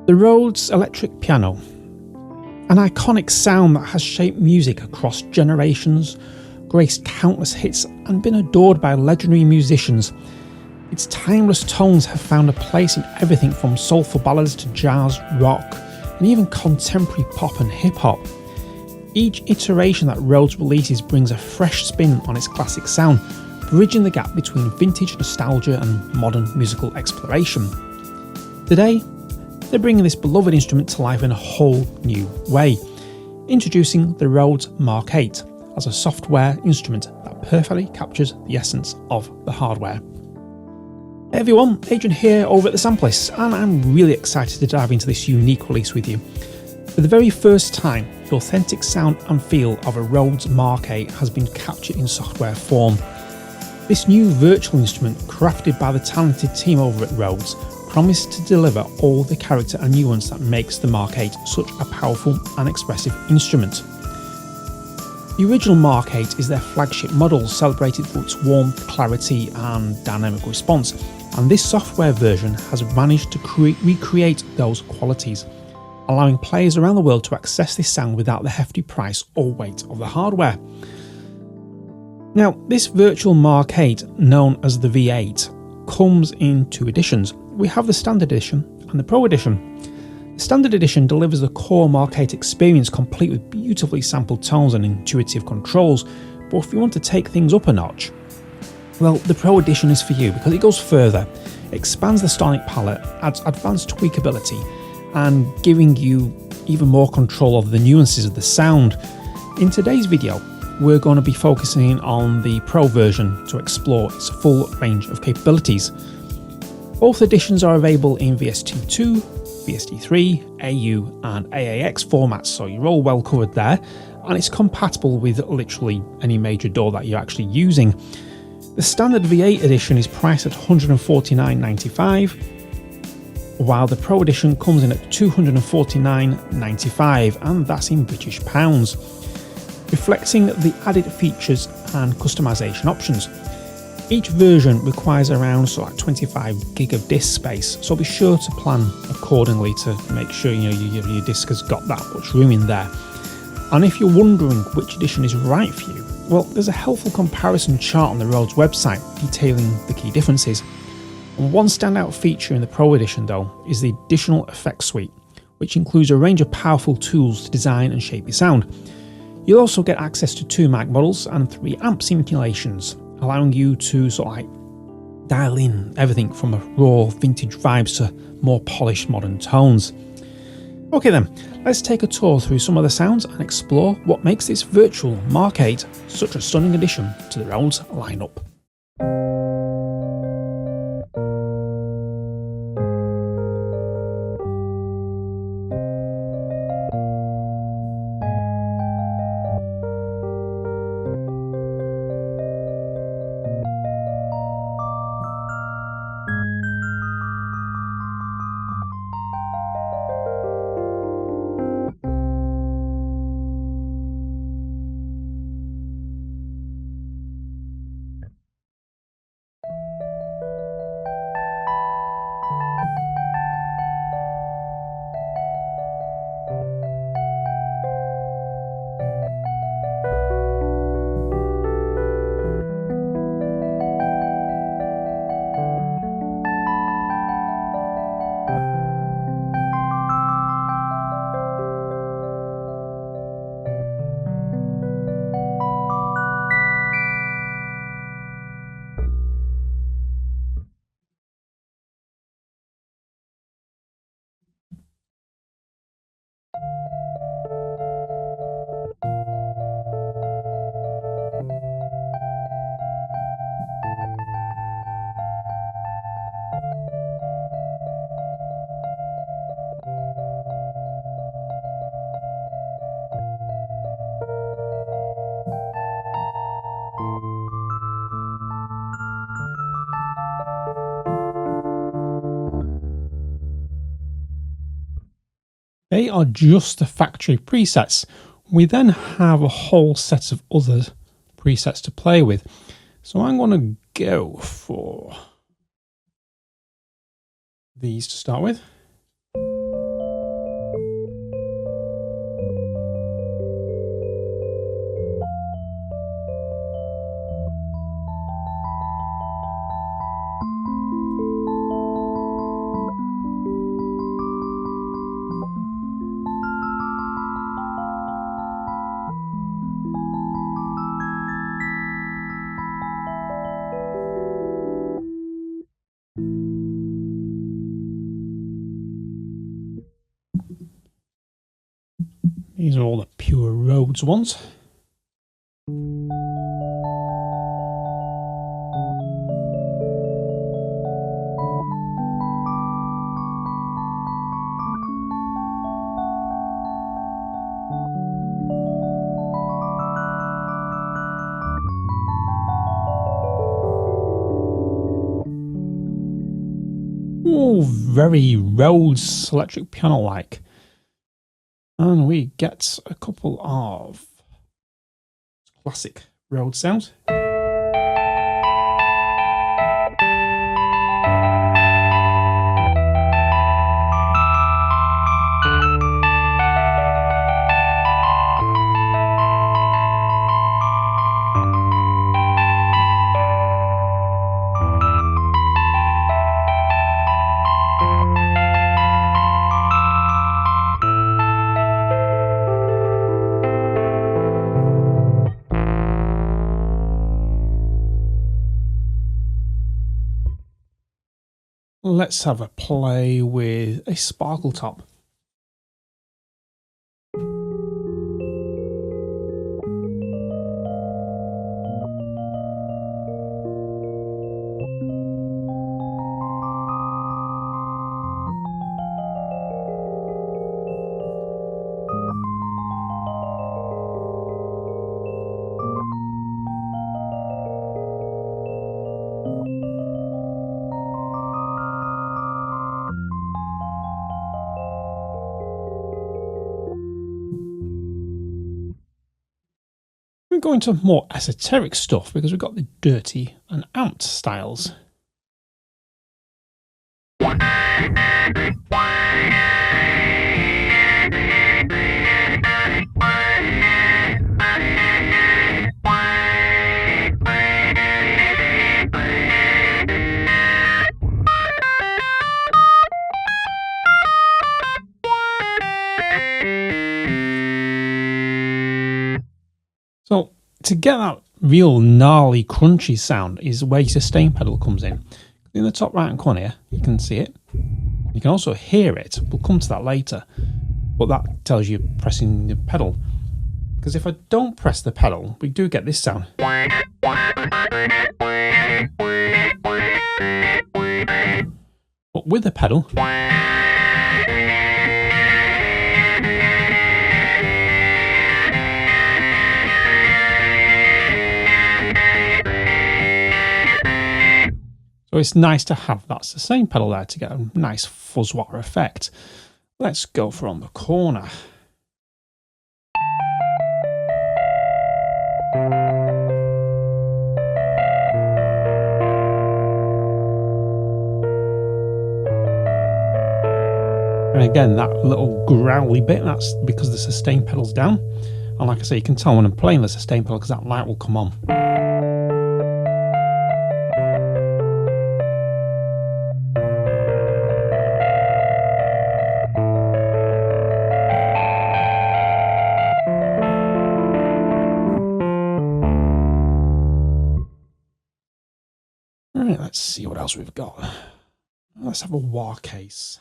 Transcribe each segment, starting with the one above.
The Rhodes electric piano, an iconic sound that has shaped music across generations, graced countless hits and been adored by legendary musicians. Its timeless tones have found a place in everything from soulful ballads to jazz, rock, and even contemporary pop and hip-hop. Each iteration that Rhodes releases brings a fresh spin on its classic sound, bridging the gap between vintage nostalgia and modern musical exploration. Today, they're bringing this beloved instrument to life in a whole new way, introducing the Rhodes Mark 8 as a software instrument that perfectly captures the essence of the hardware. Hey everyone, Adrian here over at the Sampleist, and I'm really excited to dive into this unique release with you. For the very first time, the authentic sound and feel of a Rhodes Mark 8 has been captured in software form. This new virtual instrument, crafted by the talented team over at Rhodes, promised to deliver all the character and nuance that makes the Mark 8 such a powerful and expressive instrument. The original Mark 8 is their flagship model, celebrated for its warmth, clarity and dynamic response, and this software version has managed to recreate those qualities, allowing players around the world to access this sound without the hefty price or weight of the hardware. Now, this virtual Mark 8, known as the V8, comes in two editions. We have the Standard Edition and the Pro Edition. The Standard Edition delivers the core Mark 8 experience, complete with beautifully sampled tones and intuitive controls, but if you want to take things up a notch, well, the Pro Edition is for you because it goes further, expands the sonic palette, adds advanced tweakability, and giving you even more control over the nuances of the sound. In today's video, we're going to be focusing on the Pro version to explore its full range of capabilities. Both editions are available in VST2, VST3, AU and AAX formats, so you're all well covered there, and it's compatible with literally any major DAW that you're actually using. The standard V8 edition is priced at $149.95, while the Pro edition comes in at $249.95, and that's in British pounds, reflecting the added features and customization options. Each version requires around 25 gig of disk space, so be sure to plan accordingly to make sure your disk has got that much room in there. And if you're wondering which edition is right for you, well, there's a helpful comparison chart on the Rhodes website detailing the key differences. And one standout feature in the Pro edition though is the additional effects suite, which includes a range of powerful tools to design and shape your sound. You'll also get access to 2 mic models and 3 amp simulations, allowing you to dial in everything from a raw vintage vibes to more polished modern tones. Okay then, let's take a tour through some of the sounds and explore what makes this virtual Mark 8 such a stunning addition to the Rhodes lineup. They are just the factory presets. We then have a whole set of other presets to play with. So I'm going to go for these to start with. These are all the pure Rhodes ones. Oh, very Rhodes electric piano like. And we get a couple of classic Rhodes sounds. Let's have a play with a sparkle top. We're going to more esoteric stuff because we've got the dirty and amped styles. So to get that real gnarly crunchy sound is where your sustain pedal comes in. In the top right hand corner here, you can see it. You can also hear it. We'll come to that later. But that tells you pressing the pedal. Because if I don't press the pedal, we do get this sound. But with the pedal, so it's nice to have that sustain pedal there to get a nice fuzzwire effect. Let's go from the corner. And again, that little growly bit, that's because the sustain pedal's down. And like I say, you can tell when I'm playing the sustain pedal because that light will come on. Alright, let's see what else we've got. Let's have a wah case.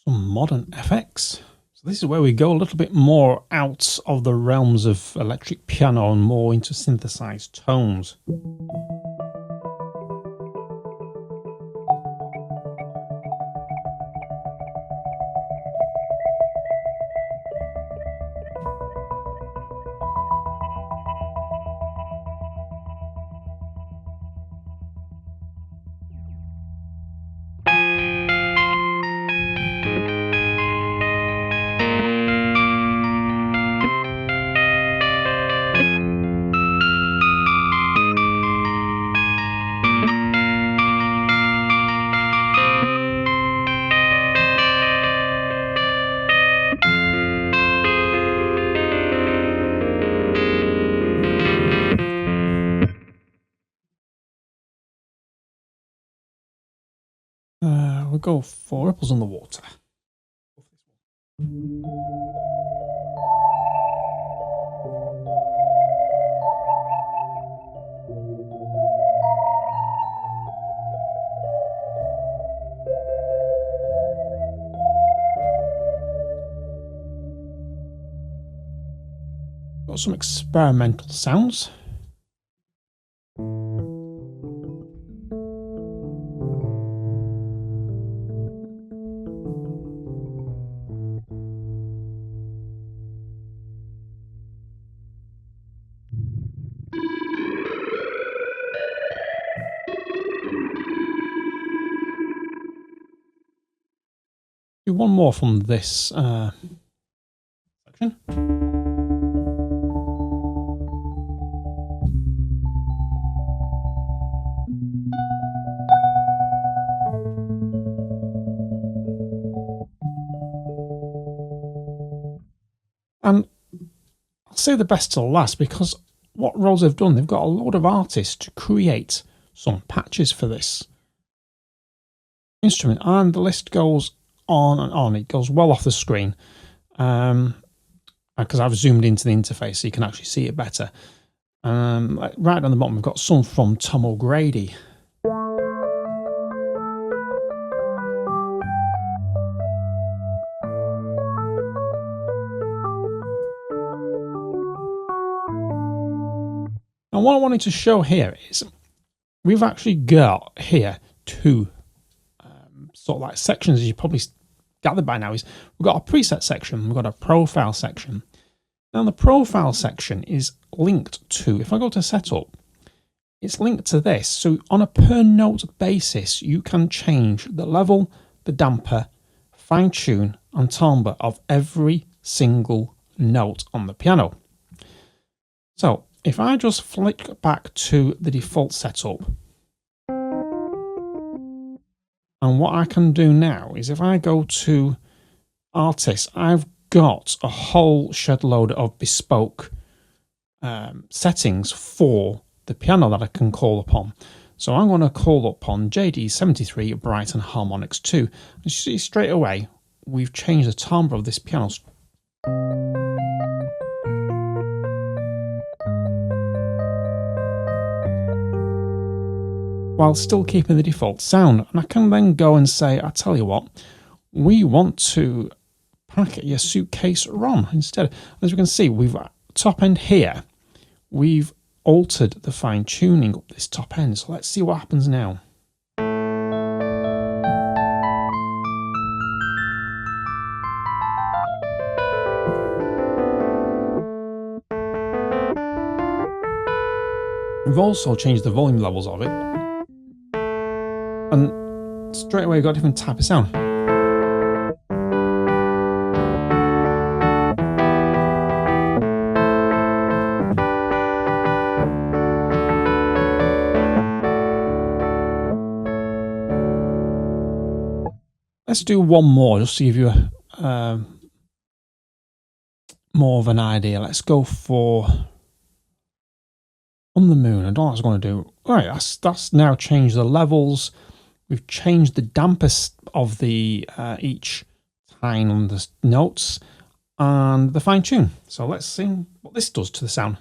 Some modern FX. So this is where we go a little bit more out of the realms of electric piano and more into synthesized tones. We'll go for Ripples on the Water. Got some experimental sounds. Do one more from this section. And I'll say the best to last, because what Rhodes have done, they've got a load of artists to create some patches for this instrument, and the list goes on and on. It goes well off the screen because I've zoomed into the interface so you can actually see it better. Like right on the bottom, we've got some from Tom O'Grady. And what I wanted to show here is we've actually got here two sort of like sections, as you probably gathered by now. Is we've got a preset section, we've got a profile section. Now the profile section is linked to, if I go to setup, it's linked to this. So on a per note basis, you can change the level, the damper, fine tune and timbre of every single note on the piano. So if I just flick back to the default setup, and what I can do now is if I go to artists, I've got a whole shed load of bespoke settings for the piano that I can call upon. So I'm going to call upon JD73 Brighton Harmonics 2. And you see straight away, we've changed the timbre of this piano. While still keeping the default sound. And I can then go and say, I tell you what, we want to pack your suitcase ROM instead. As we can see, we've top end here, we've altered the fine tuning up this top end. So let's see what happens now. We've also changed the volume levels of it. And straight away, you've got a different type of sound. Let's do one more just to give you more of an idea. Let's go for On the Moon. I don't know what I was going to do. All right, that's now changed the levels. We've changed the dampest of the each time on the notes and the fine tune. So let's see what this does to the sound.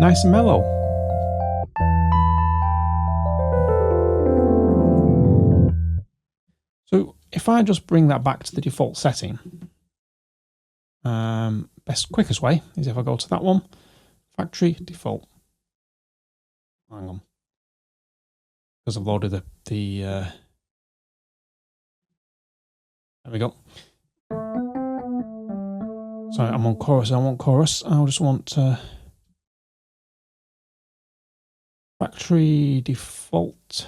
Nice and mellow. So if I just bring that back to the default setting, quickest way is if I go to that one, factory default. Hang on, because I've loaded the there we go. Sorry, I'm on chorus. I want chorus. I just want factory default.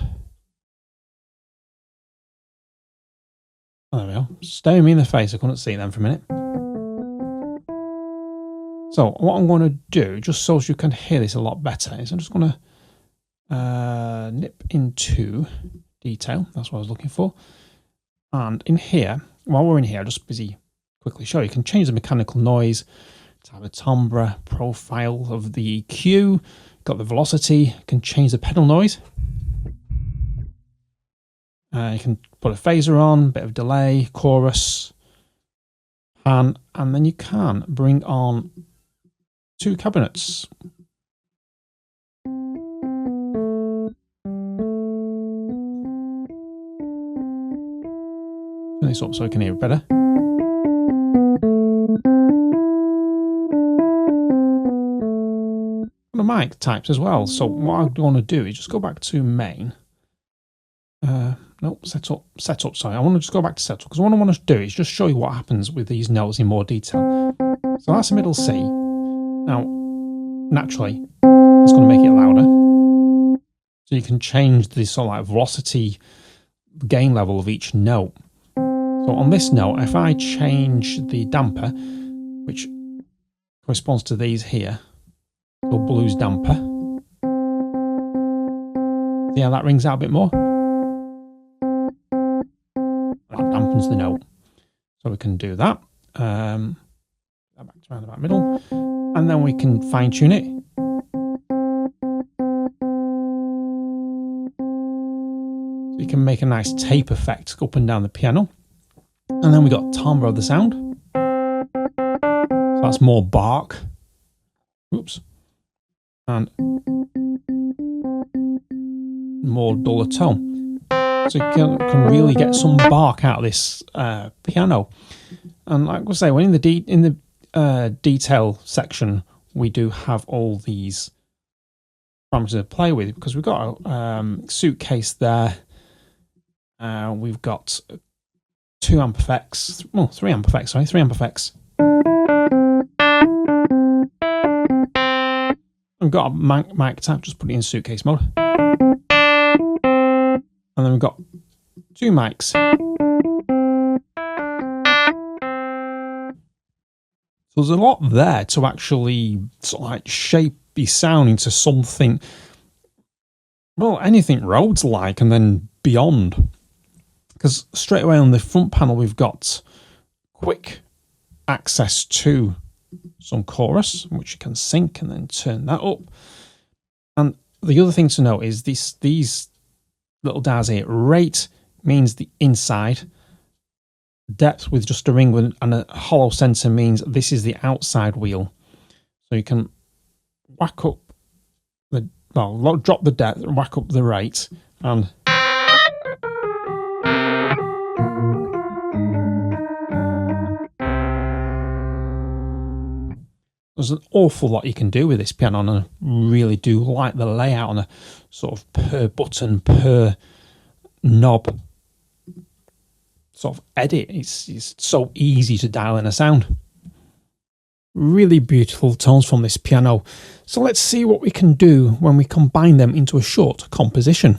Oh, there we go. Staring me in the face. I couldn't see them for a minute. So what I'm going to do, just so you can hear this a lot better, is I'm just going to nip into detail. That's what I was looking for. And in here, while we're in here, I'll just quickly show you. You can change the mechanical noise, type of timbre, profile of the EQ. Got the velocity, can change the pedal noise. You can put a phaser on, bit of delay, chorus, and then you can bring on 2 cabinets. Turn this up so I can hear it better. The mic types as well. So what I want to do is just go back to main. No, setup. Sorry, I want to just go back to setup because what I want to do is just show you what happens with these notes in more detail. So that's a middle C. Now, naturally, it's going to make it louder. So you can change the sort of like velocity, gain level of each note. So on this note, if I change the damper, which corresponds to these here, so blues damper. See how that rings out a bit more? That dampens the note. So we can do that. Back to around about middle. And then we can fine tune it. So you can make a nice tape effect up and down the piano. And then we got timbre of the sound. So that's more bark. Oops. And more duller tone. So you can really get some bark out of this piano. And like I say, when in the detail section, we do have all these parameters to play with because we've got a suitcase there. We've got 2 amp effects, well, 3 amp effects, sorry, 3 amp effects. We've got a mic tap, just put it in suitcase mode. And then we've got 2 mics. So there's a lot there to actually sort of like shape the sound into something, well, anything Rhodes like and then beyond. Because straight away on the front panel, we've got quick access to some chorus, which you can sync and then turn that up. And the other thing to note is these little dials here. Rate means the inside. Depth with just a ring and a hollow center means this is the outside wheel. So you can whack up drop the depth and whack up the rate. And there's an awful lot you can do with this piano, and I really do like the layout on a sort of per button, per knob sort of edit. It's so easy to dial in a sound. Really beautiful tones from this piano. So let's see what we can do when we combine them into a short composition.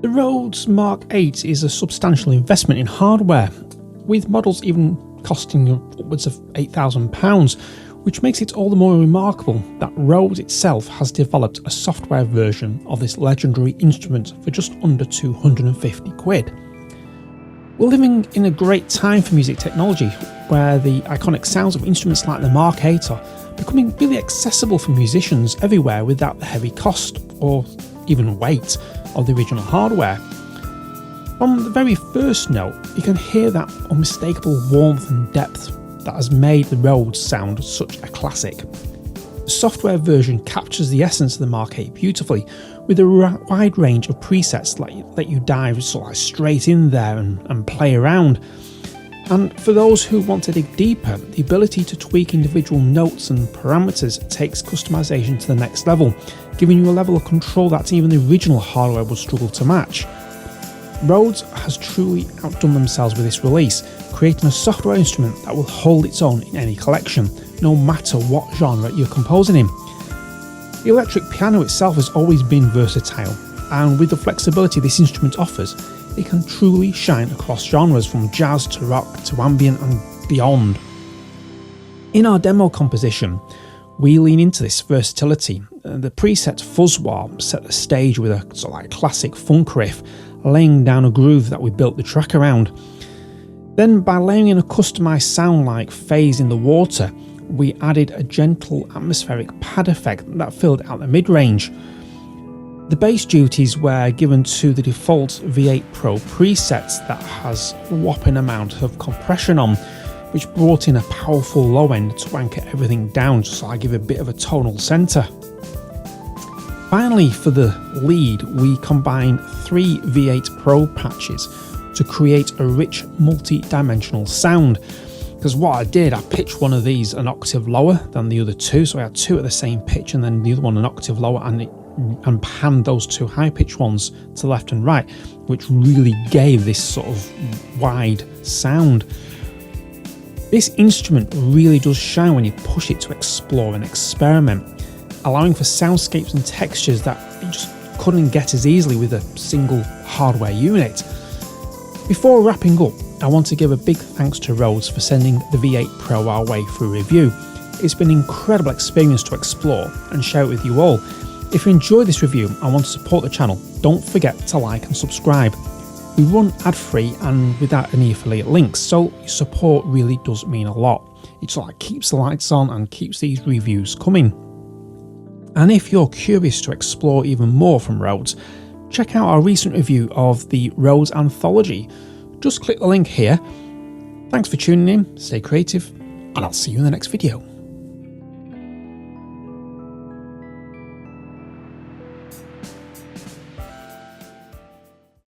The Rhodes Mark 8 is a substantial investment in hardware, with models even costing upwards of £8,000, which makes it all the more remarkable that Rhodes itself has developed a software version of this legendary instrument for just under 250 quid. We're living in a great time for music technology, where the iconic sounds of instruments like the Mark 8 are becoming really accessible for musicians everywhere without the heavy cost or even weight of the original hardware. From the very first note, you can hear that unmistakable warmth and depth that has made the Rhodes sound such a classic. The software version captures the essence of the Mark 8 beautifully, with a wide range of presets that let you dive straight in there and play around. And for those who want to dig deeper, the ability to tweak individual notes and parameters takes customization to the next level, giving you a level of control that even the original hardware would struggle to match. Rhodes has truly outdone themselves with this release, creating a software instrument that will hold its own in any collection, no matter what genre you're composing in. The electric piano itself has always been versatile, and with the flexibility this instrument offers, it can truly shine across genres from jazz to rock to ambient and beyond. In our demo composition, we lean into this versatility. The preset fuzz warp set the stage with a classic funk riff, laying down a groove that we built the track around. Then, by layering in a customised sound like phase in the water, we added a gentle atmospheric pad effect that filled out the mid-range. The bass duties were given to the default V8 Pro presets that has a whopping amount of compression on, which brought in a powerful low end to anchor everything down, just so I give a bit of a tonal centre. Finally, for the lead, we combined 3 V8 Pro patches to create a rich multi-dimensional sound. Because what I did, I pitched one of these an octave lower than the other two, so I had two at the same pitch and then the other one an octave lower, and panned those two high-pitched ones to left and right, which really gave this sort of wide sound. This instrument really does shine when you push it to explore and experiment, allowing for soundscapes and textures that you just couldn't get as easily with a single hardware unit. Before wrapping up, I want to give a big thanks to Rhodes for sending the V8 Pro our way for review. It's been an incredible experience to explore and share it with you all. If you enjoyed this review and want to support the channel, don't forget to like and subscribe. We run ad-free and without any affiliate links, so your support really does mean a lot. It keeps the lights on and keeps these reviews coming. And if you're curious to explore even more from Rhodes, check out our recent review of the Rhodes Anthology. Just click the link here. Thanks for tuning in, stay creative, and I'll see you in the next video.